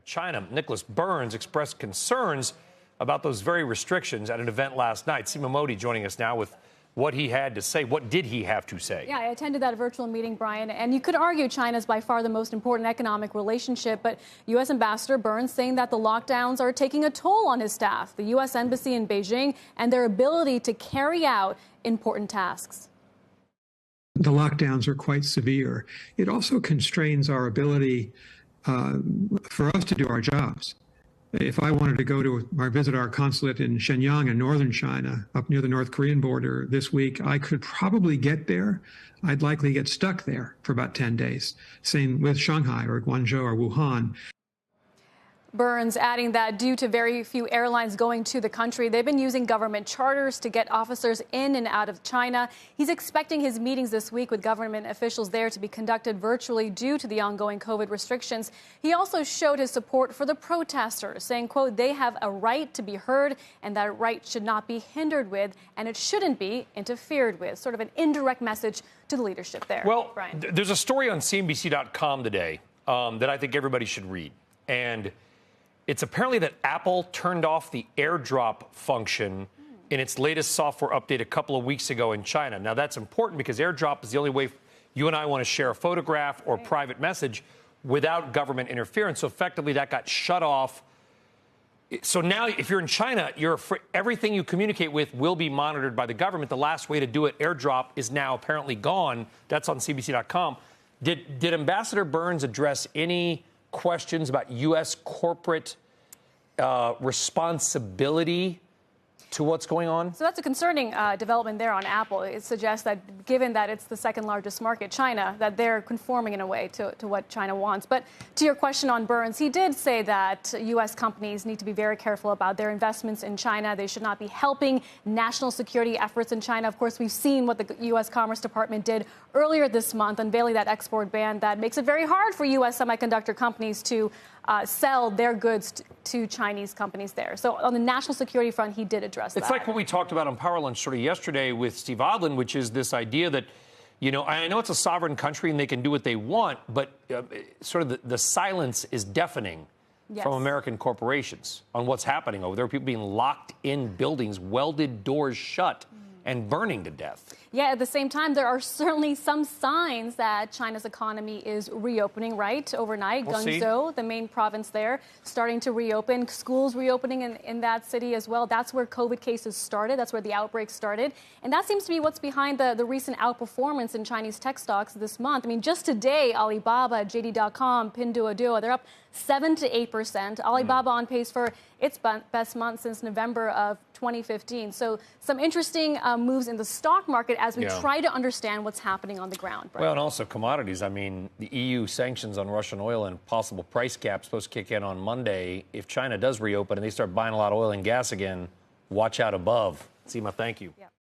China. Nicholas Burns expressed concerns about those very restrictions at an event last night. Seema Mody joining us now with what he had to say. What did he have to say? Yeah, I attended that virtual meeting, Brian, and you could argue China is by far the most important economic relationship, but U.S. Ambassador Burns saying that the lockdowns are taking a toll on his staff, the U.S. Embassy in Beijing, and their ability to carry out important tasks. The lockdowns are quite severe. It also constrains our ability for us to do our jobs. If I wanted to go to or visit our consulate in Shenyang in northern China, up near the North Korean border this week, I could probably get there. I'd likely get stuck there for about 10 days. Same with Shanghai or Guangzhou or Wuhan. Burns adding that due to very few airlines going to the country, they've been using government charters to get officers in and out of China. He's expecting his meetings this week with government officials there to be conducted virtually due to the ongoing COVID restrictions. He also showed his support for the protesters, saying, quote, they have a right to be heard and that right should not be hindered with and it shouldn't be interfered with. Sort of an indirect message to the leadership there. Well, Brian. There's a story on CNBC.com today that I think everybody should read. And it's apparently that Apple turned off the AirDrop function in its latest software update a couple of weeks ago in China. Now, that's important because AirDrop is the only way you and I want to share a photograph or private message without government interference. So effectively, that got shut off. So now, if you're in China, everything you communicate with will be monitored by the government. The last way to do it, AirDrop, is now apparently gone. That's on CNBC.com. Did Ambassador Burns address any questions about U.S. corporate responsibility to what's going on? So that's a concerning development there on Apple. It suggests that given that it's the second largest market, China, that they're conforming in a way to what China wants. But to your question on Burns, he did say that U.S. companies need to be very careful about their investments in China. They should not be helping national security efforts in China. Of course, we've seen what the U.S. Commerce Department did earlier this month, unveiling that export ban that makes it very hard for U.S. semiconductor companies to sell their goods to Chinese companies there. So on the national security front, he did address that. It's like what we talked about on Power Lunch sort of yesterday with Steve Odland, which is this idea that, you know, I know it's a sovereign country and they can do what they want, but sort of the silence is deafening from American corporations on what's happening over there. People being locked in buildings, welded doors shut, and burning to death. Yeah, at the same time, there are certainly some signs that China's economy is reopening, right? Overnight, Guangzhou, the main province there, starting to reopen. Schools reopening in that city as well. That's where COVID cases started. That's where the outbreak started. And that seems to be what's behind the recent outperformance in Chinese tech stocks this month. I mean, just today, Alibaba, JD.com, Pinduoduo, they're up 7 to 8%. Alibaba on pace for its best month since November of 2015. So some interesting moves in the stock market as we try to understand what's happening on the ground. Brian. Well, and also commodities. I mean, the EU sanctions on Russian oil and possible price cap supposed to kick in on Monday. If China does reopen and they start buying a lot of oil and gas again, watch out above. Seema, thank you. Yeah.